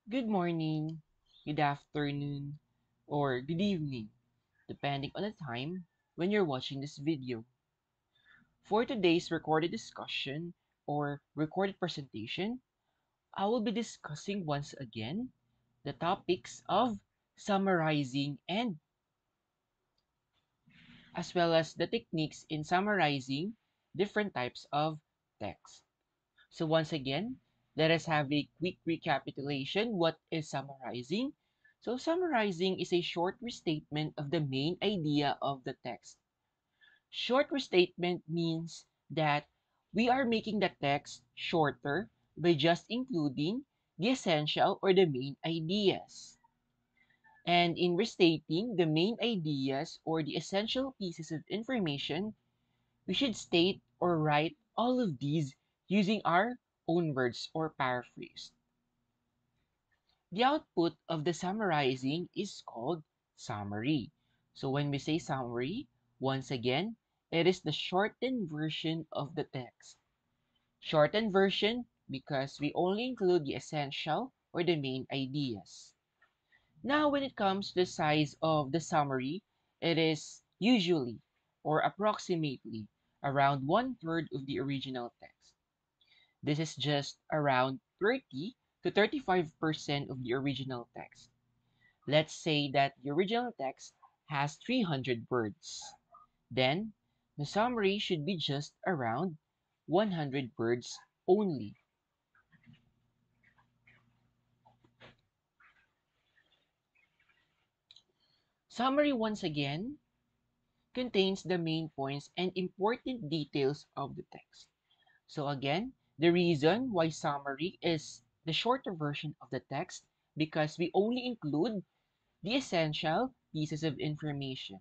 Good morning, good afternoon, or good evening, depending on the time when you're watching this video. For today's recorded discussion or recorded presentation, I will be discussing once again the topics of summarizing and as well as the techniques in summarizing different types of text. So once again, let us have a quick recapitulation. What is summarizing? So summarizing is a short restatement of the main idea of the text. Short restatement means that we are making the text shorter by just including the essential or the main ideas. And in restating the main ideas or the essential pieces of information, we should state or write all of these using our own words or paraphrase. The output of the summarizing is called summary. So when we say summary, once again, it is the shortened version of the text. Shortened version because we only include the essential or the main ideas. Now, when it comes to the size of the summary, it is usually or approximately around one third of the original text. This is just around 30 to 35% of the original text. Let's say that the original text has 300 words. Then, the summary should be just around 100 words only. Summary, once again, contains the main points and important details of the text. So again, the reason why summary is the shorter version of the text because we only include the essential pieces of information.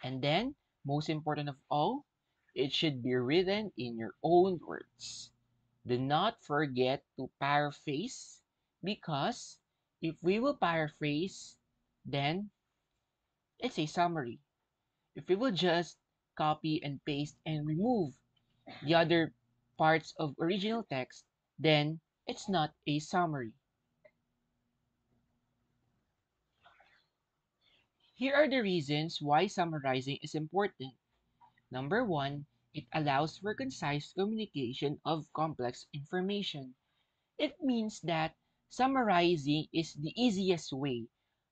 And then, most important of all, it should be written in your own words. Do not forget to paraphrase because if we will paraphrase, then it's a summary. If we will just copy and paste and remove the other parts of original text, then it's not a summary. Here are the reasons why summarizing is important. Number one, it allows for concise communication of complex information. It means that summarizing is the easiest way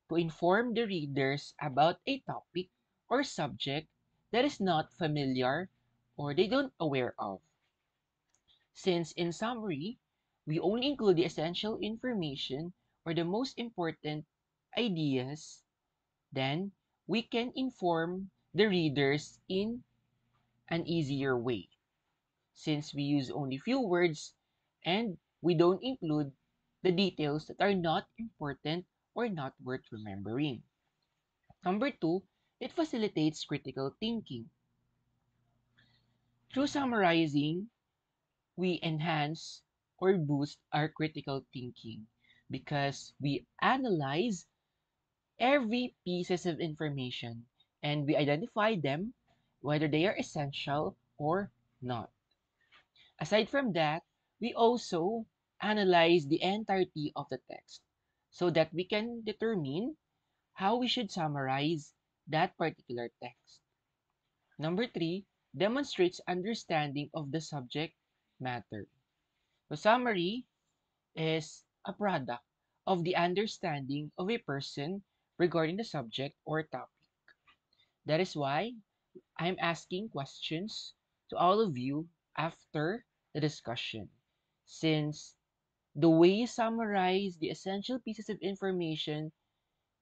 to inform the readers about a topic or subject that is not familiar or they don't aware of. Since in summary, we only include the essential information or the most important ideas, then we can inform the readers in an easier way since we use only few words and we don't include the details that are not important or not worth remembering. Number two, it facilitates critical thinking. Through summarizing, we enhance or boost our critical thinking because we analyze every pieces of information and we identify them whether they are essential or not. Aside from that, we also analyze the entirety of the text so that we can determine how we should summarize that particular text. Number three, demonstrates understanding of the subject matter. The summary is a product of the understanding of a person regarding the subject or topic. That is why I'm asking questions to all of you after the discussion, since the way you summarize the essential pieces of information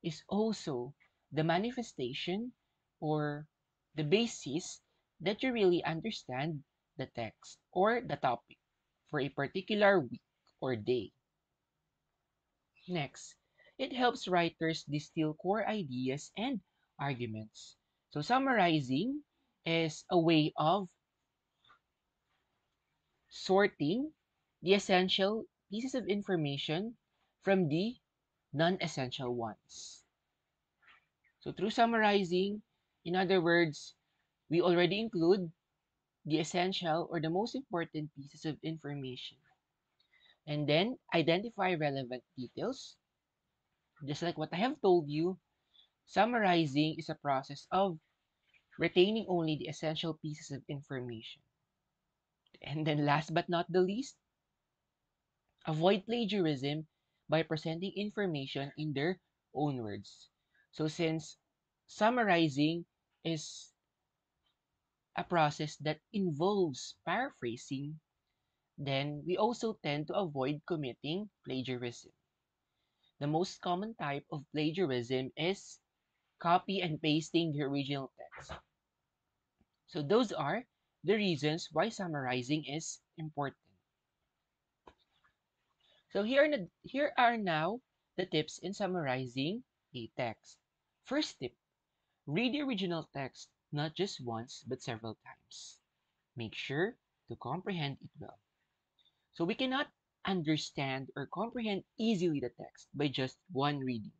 is also the manifestation or the basis that you really understand the text or the topic for a particular week or day. Next, it helps writers distill core ideas and arguments. So summarizing is a way of sorting the essential pieces of information from the non-essential ones. So through summarizing, in other words, we already include the essential or the most important pieces of information. And then identify relevant details. Just like what I have told you, summarizing is a process of retaining only the essential pieces of information. And then last but not the least, avoid plagiarism by presenting information in their own words. So since summarizing is a process that involves paraphrasing, then we also tend to avoid committing plagiarism. The most common type of plagiarism is copy and pasting the original text. So those are the reasons why summarizing is important. So here are now the tips in summarizing a text. First tip, read the original text not just once but several times. Make sure to comprehend it well. So we cannot understand or comprehend easily the text by just one reading.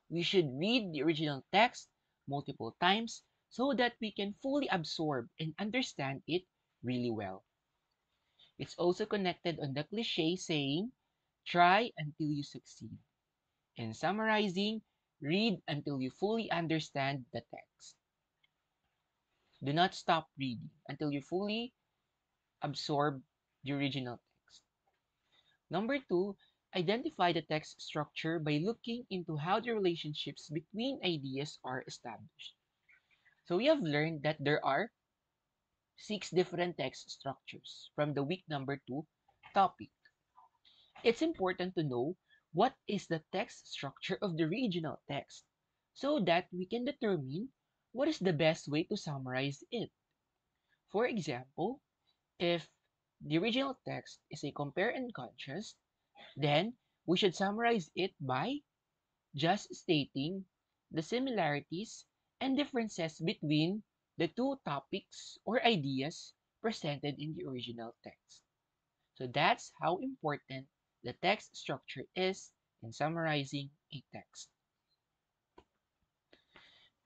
We should read the original text multiple times so that we can fully absorb and understand it really well. It's also connected on the cliche saying, try until you succeed. In summarizing, read until you fully understand the text. Do not stop reading until you fully absorb the original text. Number two, identify the text structure by looking into how the relationships between ideas are established. So we have learned that there are 6 different text structures from the week number 2 topic. It's important to know what is the text structure of the original text so that we can determine what is the best way to summarize it. For example, if the original text is a compare and contrast, then we should summarize it by just stating the similarities and differences between the two topics or ideas presented in the original text. So that's how important the text structure is in summarizing a text.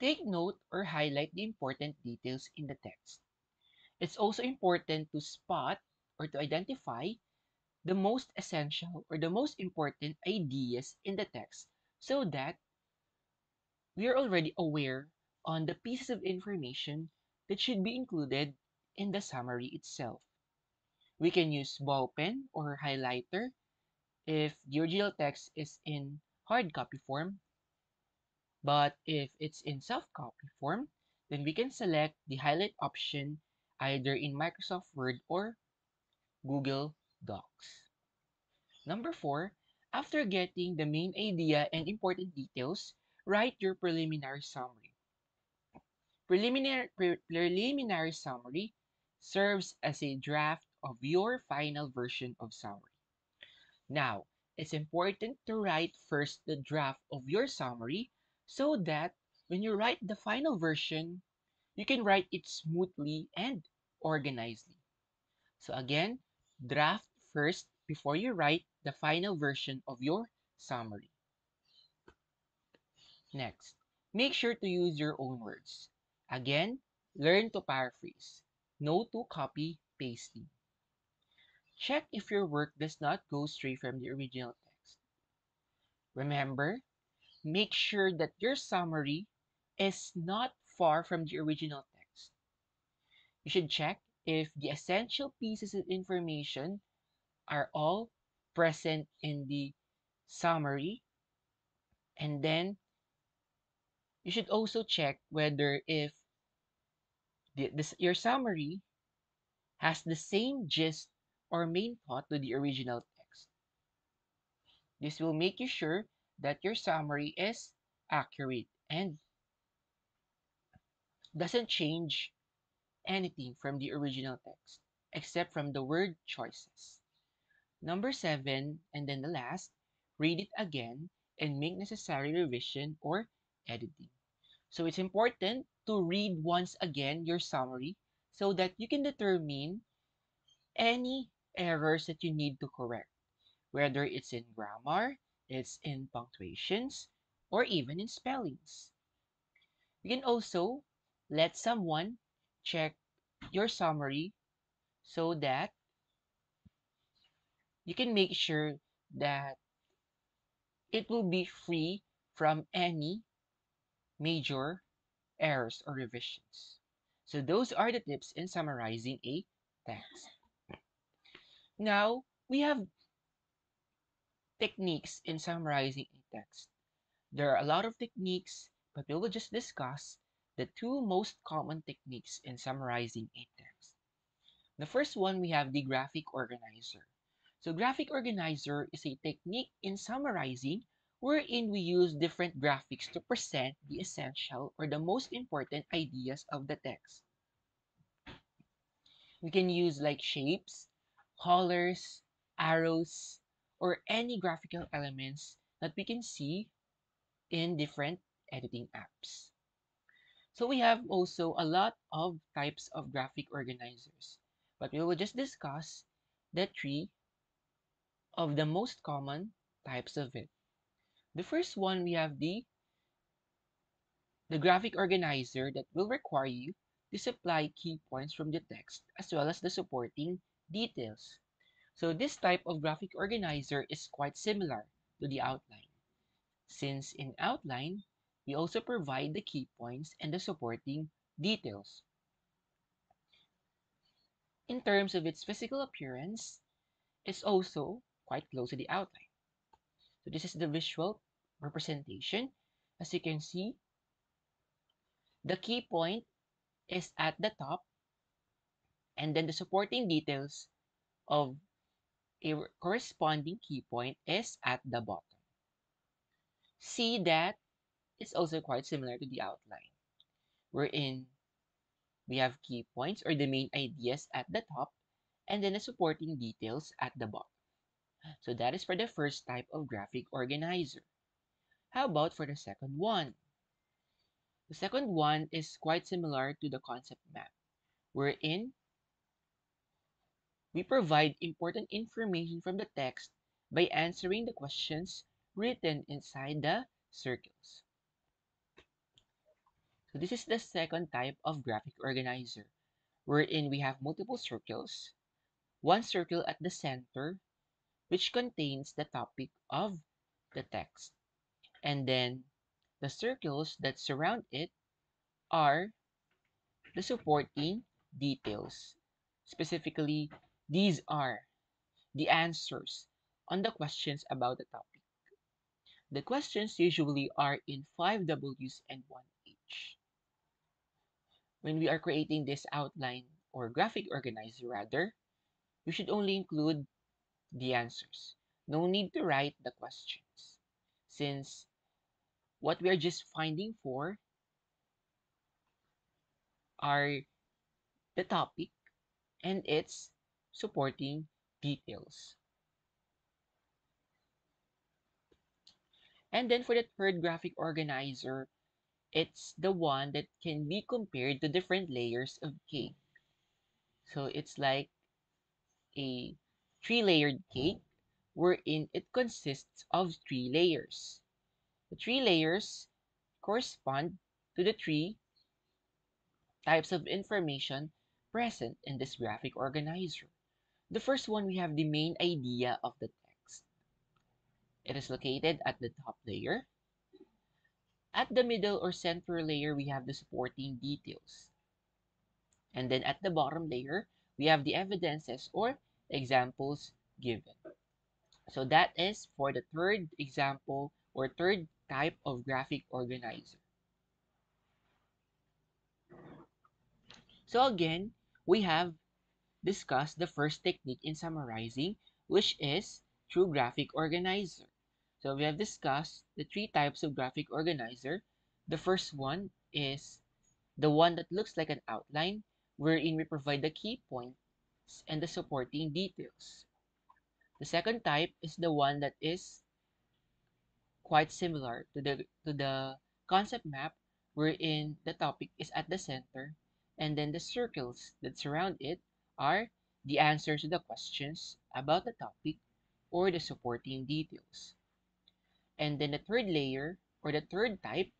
Take note or highlight the important details in the text. It's also important to spot or to identify the most essential or the most important ideas in the text so that we are already aware on the pieces of information that should be included in the summary itself. We can use ball pen or highlighter if the original text is in hard copy form, but if it's in soft copy form, then we can select the highlight option either in Microsoft Word or Google Docs. Number 4, after getting the main idea and important details, write your preliminary summary. Preliminary summary serves as a draft of your final version of summary. Now, it's important to write first the draft of your summary so that when you write the final version, you can write it smoothly and organizedly. So again, draft first before you write the final version of your summary. Next, make sure to use your own words. Again, learn to paraphrase. No to copy pasting. Check if your work does not go straight from the original text. Remember, make sure that your summary is not far from the original text. You should check if the essential pieces of information are all present in the summary, and then you should also check whether if your summary has the same gist or main thought to the original text. This will make you sure that your summary is accurate and doesn't change anything from the original text, except from the word choices. Number 7, and then the last, read it again and make necessary revision or editing. So it's important to read once again your summary so that you can determine any errors that you need to correct, whether it's in grammar, it's in punctuations, or even in spellings. You can also let someone check your summary so that you can make sure that it will be free from any major errors or revisions. So those are the tips in summarizing a text. Now, we have techniques in summarizing a text. There are a lot of techniques, but we will just discuss the two most common techniques in summarizing a text. The first one, we have the graphic organizer. So graphic organizer is a technique in summarizing wherein we use different graphics to present the essential or the most important ideas of the text. We can use like shapes, colors, arrows, or any graphical elements that we can see in different editing apps. So we have also a lot of types of graphic organizers, but we will just discuss the three of the most common types of it. The first one, we have the graphic organizer that will require you to supply key points from the text as well as the supporting details. So this type of graphic organizer is quite similar to the outline, since in outline, we also provide the key points and the supporting details. In terms of its physical appearance, it's also quite close to the outline. So this is the visual representation. As you can see, the key point is at the top, and then the supporting details of a corresponding key point is at the bottom. See that it's also quite similar to the outline, wherein we have key points or the main ideas at the top, and then the supporting details at the bottom. So that is for the first type of graphic organizer. How about for the second one? The second one is quite similar to the concept map, wherein we provide important information from the text by answering the questions written inside the circles. So this is the second type of graphic organizer, wherein we have multiple circles, one circle at the center, which contains the topic of the text, and then the circles that surround it are the supporting details. Specifically, these are the answers on the questions about the topic. The questions usually are in 5 Ws and 1 H. When we are creating this outline or graphic organizer rather, we should only include the answers. No need to write the questions, since what we are just finding for are the topic and its supporting details. And then for the third graphic organizer, it's the one that can be compared to different layers of cake. So it's like a three-layered cake wherein it consists of three layers. The three layers correspond to the three types of information present in this graphic organizer. The first one, we have the main idea of the text. It is located at the top layer. At the middle or center layer, we have the supporting details. And then at the bottom layer, we have the evidences or examples given. So that is for the third example or third type of graphic organizer. So again, we have discussed the first technique in summarizing, which is through graphic organizer. So we have discussed the three types of graphic organizer. The first one is the one that looks like an outline, wherein we provide the key points and the supporting details. The second type is the one that is quite similar to the concept map, wherein the topic is at the center, and then the circles that surround it are the answers to the questions about the topic or the supporting details. And then the third layer or the third type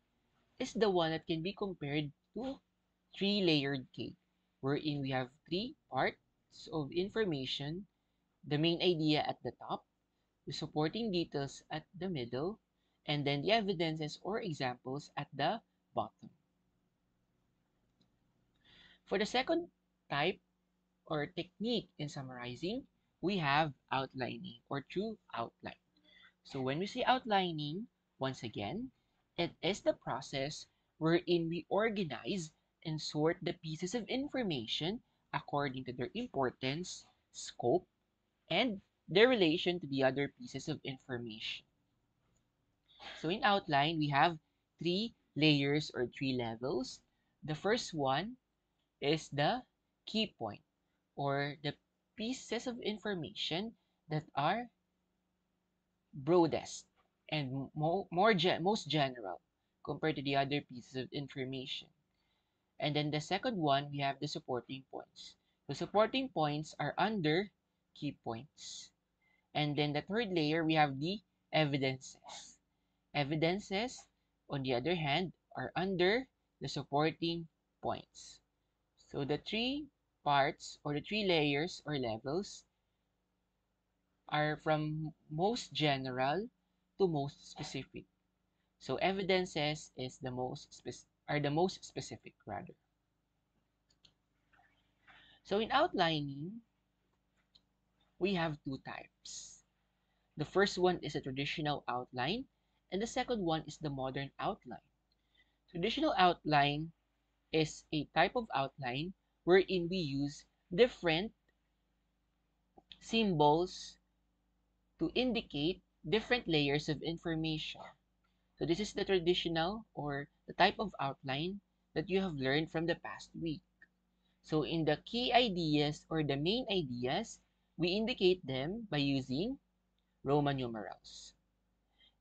is the one that can be compared to three-layered cake, wherein we have three parts of information the main idea at the top, the supporting details at the middle, and then the evidences or examples at the bottom. For the second type or technique in summarizing, we have outlining or true outline. So when we say outlining, once again, it is the process wherein we organize and sort the pieces of information according to their importance, scope, and their relation to the other pieces of information. So in outline, we have three layers or three levels. The first one is the key point or the pieces of information that are broadest and most general compared to the other pieces of information. And then the second one, we have the supporting points. The supporting points are under key points. And then the third layer, we have the evidences. Evidences, on the other hand, are under the supporting points. So the three parts or the three layers or levels are from most general to most specific. So evidences is the most specific rather. So in outlining, we have two types. The first one is a traditional outline, and the second one is the modern outline. Traditional outline is a type of outline wherein we use different symbols to indicate different layers of information. So this is the traditional or the type of outline that you have learned from the past week. So in the key ideas or the main ideas, we indicate them by using Roman numerals.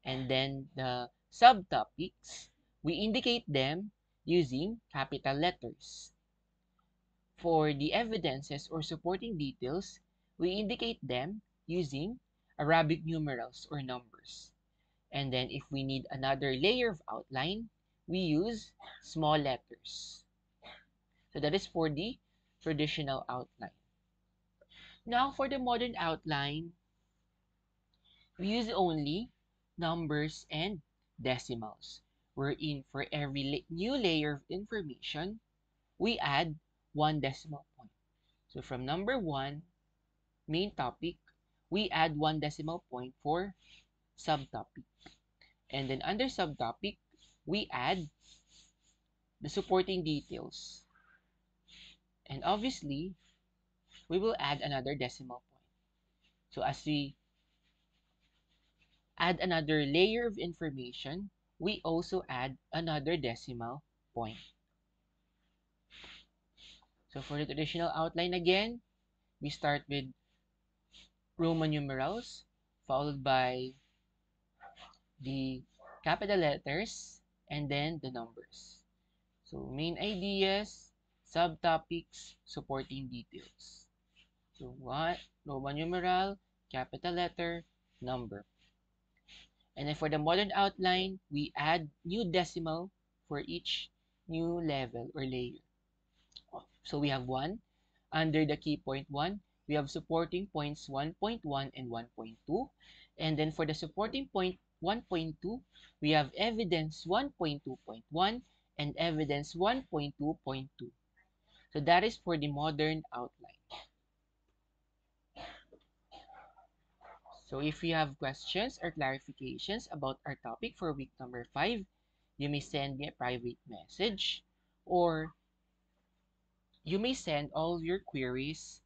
And then the subtopics, we indicate them using capital letters. For the evidences or supporting details, we indicate them using Arabic numerals or numbers. And then if we need another layer of outline, we use small letters. So that is for the traditional outline. Now for the modern outline, we use only numbers and decimals, wherein for every new layer of information, we add one decimal point. So from number 1, main topic, we add one decimal point for subtopic. And then under subtopic, we add the supporting details. And obviously, we will add another decimal point. So as we add another layer of information, we also add another decimal point. So for the traditional outline again, we start with Roman numerals, followed by the capital letters, and then the numbers. So main ideas, subtopics, supporting details. So what? Roman numeral, capital letter, number. And then for the modern outline, we add new decimal for each new level or layer. So we have 1. Under the key point 1, we have supporting points 1.1 and 1.2. And then for the supporting point 1.2, we have evidence 1.2.1 and evidence 1.2.2. So that is for the modern outline. So if you have questions or clarifications about our topic for week number 5, you may send me a private message or you may send all your queries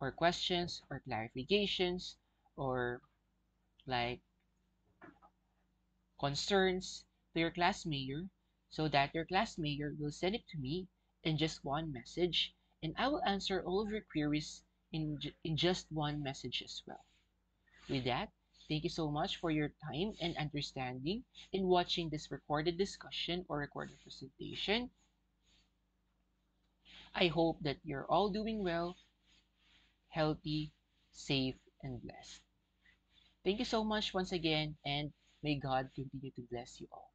or questions or clarifications or like concerns to your class mayor so that your class mayor will send it to me in just one message and I will answer all of your queries in just one message as well. With that, thank you so much for your time and understanding in watching this recorded discussion or recorded presentation. I hope that you're all doing well, healthy, safe, and blessed. Thank you so much once again, and may God continue to bless you all.